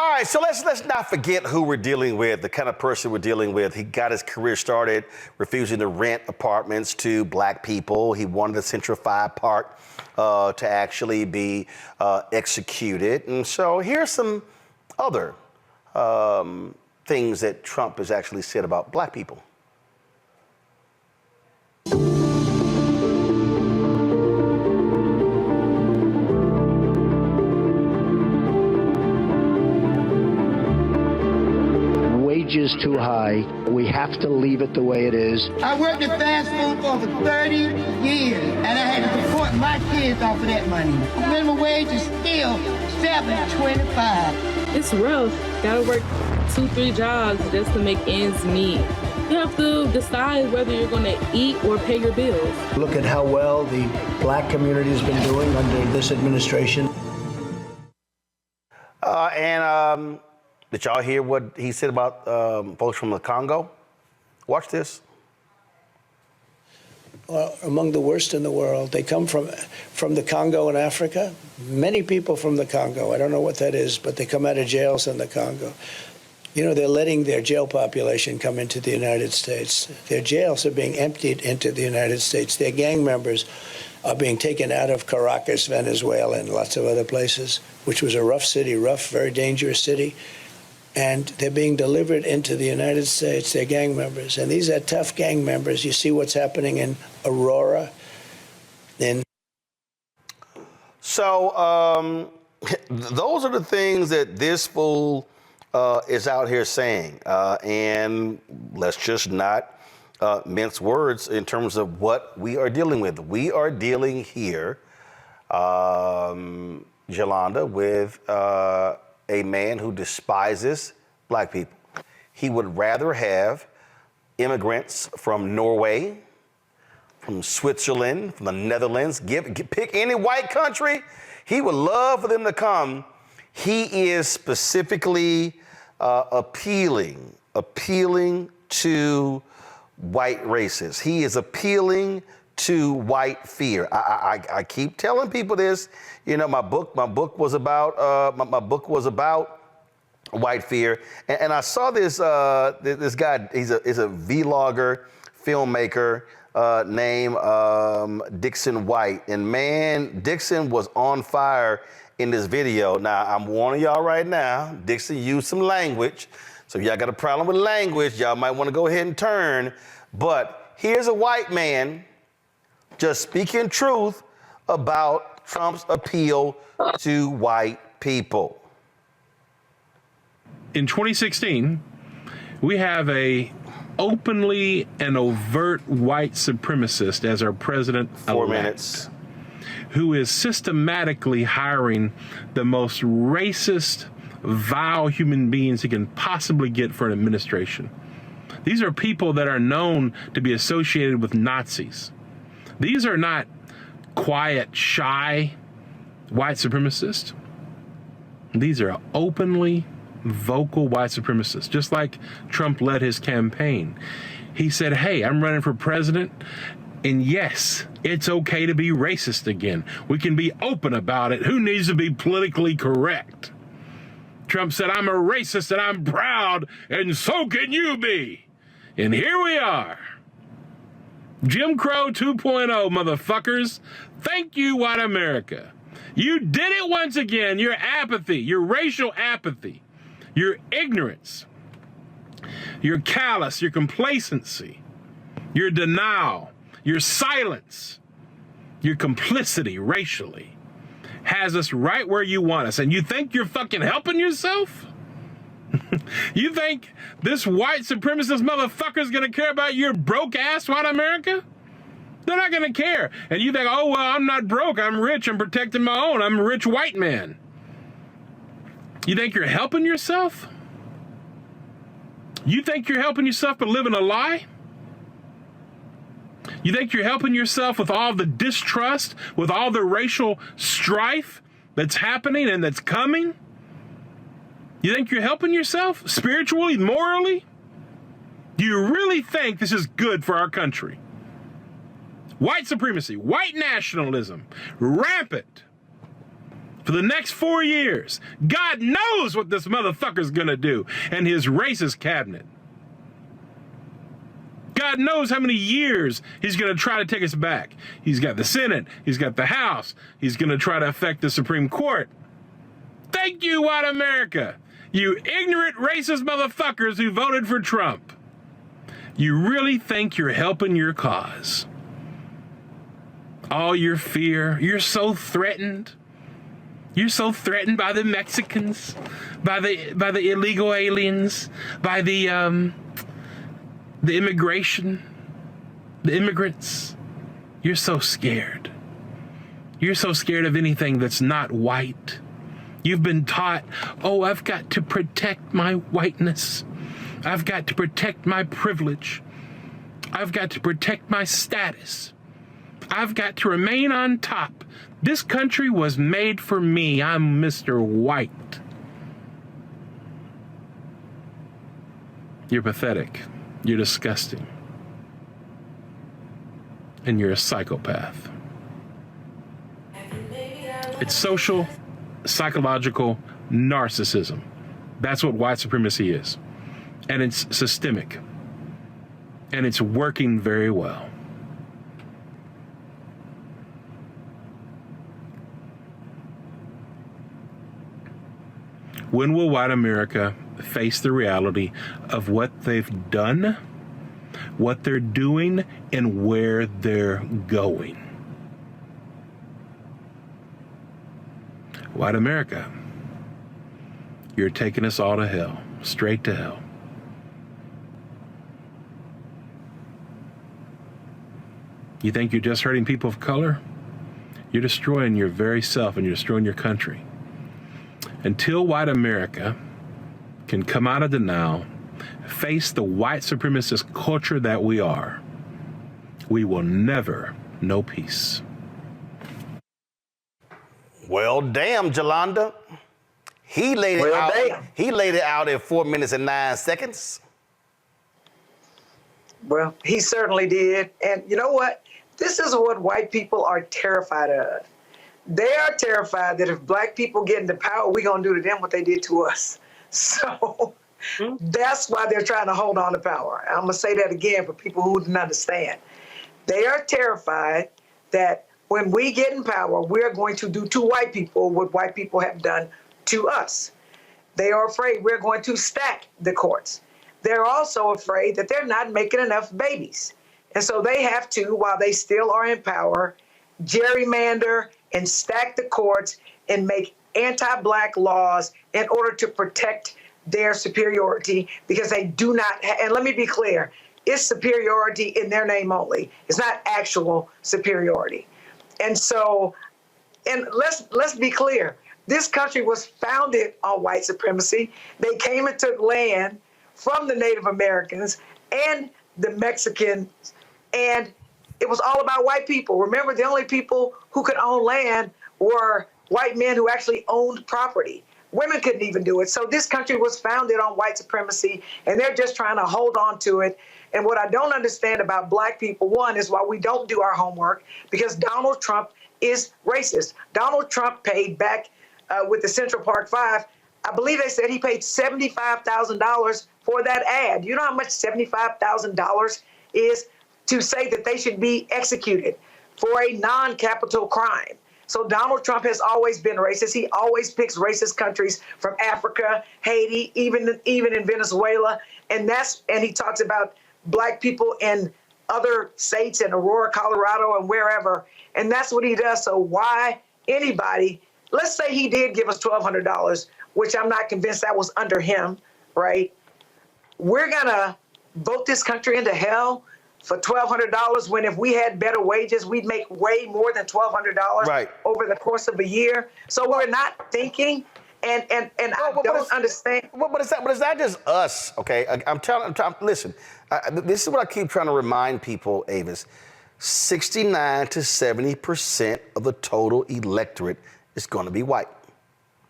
All right, so let's not forget who we're dealing with, the kind of person we're dealing with. He got his career started refusing to rent apartments to black people. He wanted the Central 5 Park to actually be executed. And so here's some other things that Trump has actually said about black people. Is too high. We have to leave it the way it is. I worked at fast food for over 30 years, and I had to support my kids off of that money. Minimum wage is still $7.25. It's rough. Gotta work 2-3 jobs just to make ends meet. You have to decide whether you're going to eat or pay your bills. Look at how well the black community has been doing under this administration. Did y'all hear what he said about folks from the Congo? Watch this. Well, among the worst in the world. They come from the Congo in Africa. Many people from the Congo. I don't know what that is, but they come out of jails in the Congo. You know, they're letting their jail population come into the United States. Their jails are being emptied into the United States. Their gang members are being taken out of Caracas, Venezuela, and lots of other places, which was a rough city, very dangerous city. And they're being delivered into the United States. They're gang members. And these are tough gang members. You see what's happening in Aurora. So those are the things that this fool is out here saying. And let's just not mince words in terms of what we are dealing with. We are dealing here, Yolanda, with a man who despises black people. He would rather have immigrants from Norway, from Switzerland, from the Netherlands, pick any white country. He would love for them to come. He is specifically appealing to white racists. He is appealing to white fear. I keep telling people this. You know, my book was about white fear, and I saw this guy. He's a vlogger, filmmaker named Dixon White, and man, Dixon was on fire in this video. Now I'm warning y'all right now. Dixon used some language, so if y'all got a problem with language, y'all might want to go ahead and turn. But here's a white man just speaking truth about Trump's appeal to white people. In 2016, we have a openly and overt white supremacist as our president-elect. 4 minutes. Who is systematically hiring the most racist, vile human beings he can possibly get for an administration. These are people that are known to be associated with Nazis. These are not quiet, shy white supremacists. These are openly vocal white supremacists, just like Trump led his campaign. He said, hey, I'm running for president, and yes, it's okay to be racist again. We can be open about it. Who needs to be politically correct? Trump said, I'm a racist and I'm proud, and so can you be. And here we are. Jim Crow 2.0, motherfuckers. Thank you, white America. You did it once again. Your apathy, your racial apathy, your ignorance, your callous, your complacency, your denial, your silence, your complicity racially has us right where you want us. And you think you're fucking helping yourself? You think this white supremacist motherfucker is going to care about your broke ass white America? They're not going to care. And you think, oh, well, I'm not broke. I'm rich. I'm protecting my own. I'm a rich white man. You think you're helping yourself? You think you're helping yourself but living a lie? You think you're helping yourself with all the distrust, with all the racial strife that's happening and that's coming? You think you're helping yourself spiritually, morally? Do you really think this is good for our country? White supremacy, white nationalism, rampant For the next 4 years, God knows what this motherfucker's gonna do and his racist cabinet. God knows how many years he's gonna try to take us back. He's got the Senate, he's got the House, he's gonna try to affect the Supreme Court. Thank you, white America. You ignorant racist motherfuckers who voted for Trump. You really think you're helping your cause. All your fear, you're so threatened. You're so threatened by the Mexicans, by the illegal aliens, by the immigration, the immigrants. You're so scared. You're so scared of anything that's not white. You've been taught, oh, I've got to protect my whiteness. I've got to protect my privilege. I've got to protect my status. I've got to remain on top. This country was made for me. I'm Mr. White. You're pathetic. You're disgusting. And you're a psychopath. It's social, psychological narcissism. That's what white supremacy is. And it's systemic. And it's working very well. When will white America face the reality of what they've done, what they're doing, and where they're going? White America, you're taking us all to hell, straight to hell. You think you're just hurting people of color? You're destroying your very self and you're destroying your country. Until white America can come out of denial, face the white supremacist culture that we are, we will never know peace. Well, damn, Jolanda. He laid it out. He laid it out in 4 minutes and 9 seconds. Well, he certainly did. And you know what? This is what white people are terrified of. They are terrified that if black people get into power, we're going to do to them what they did to us. So that's why they're trying to hold on to power. I'm going to say that again for people who didn't understand. They are terrified that when we get in power, we're going to do to white people what white people have done to us. They are afraid we're going to stack the courts. They're also afraid that they're not making enough babies. And so they have to, while they still are in power, gerrymander and stack the courts and make anti-black laws in order to protect their superiority, because they do not, and let me be clear, it's superiority in their name only. It's not actual superiority. And so, and let's be clear, this country was founded on white supremacy. They came and took land from the Native Americans and the Mexicans, and it was all about white people. Remember, the only people who could own land were white men who actually owned property. Women couldn't even do it. So this country was founded on white supremacy, and they're just trying to hold on to it. And what I don't understand about black people, one, is why we don't do our homework, because Donald Trump is racist. Donald Trump paid back with the Central Park Five. I believe they said he paid $75,000 for that ad. You know how much $75,000 is to say that they should be executed for a non-capital crime? So Donald Trump has always been racist. He always picks racist countries from Africa, Haiti, even in Venezuela. And he talks about black people in other states, in Aurora, Colorado, and wherever. And that's what he does. So why anybody, let's say he did give us $1,200, which I'm not convinced that was under him, right? We're going to vote this country into hell for $1,200, when if we had better wages, we'd make way more than $1,200 over the course of a year. So we're not thinking, and I don't understand. But it's not just us, okay? I'm telling. Listen, this is what I keep trying to remind people, Avis. 69 to 70% of the total electorate is going to be white.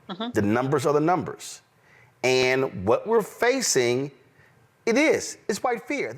The numbers are the numbers, and what we're facing, it's white fear.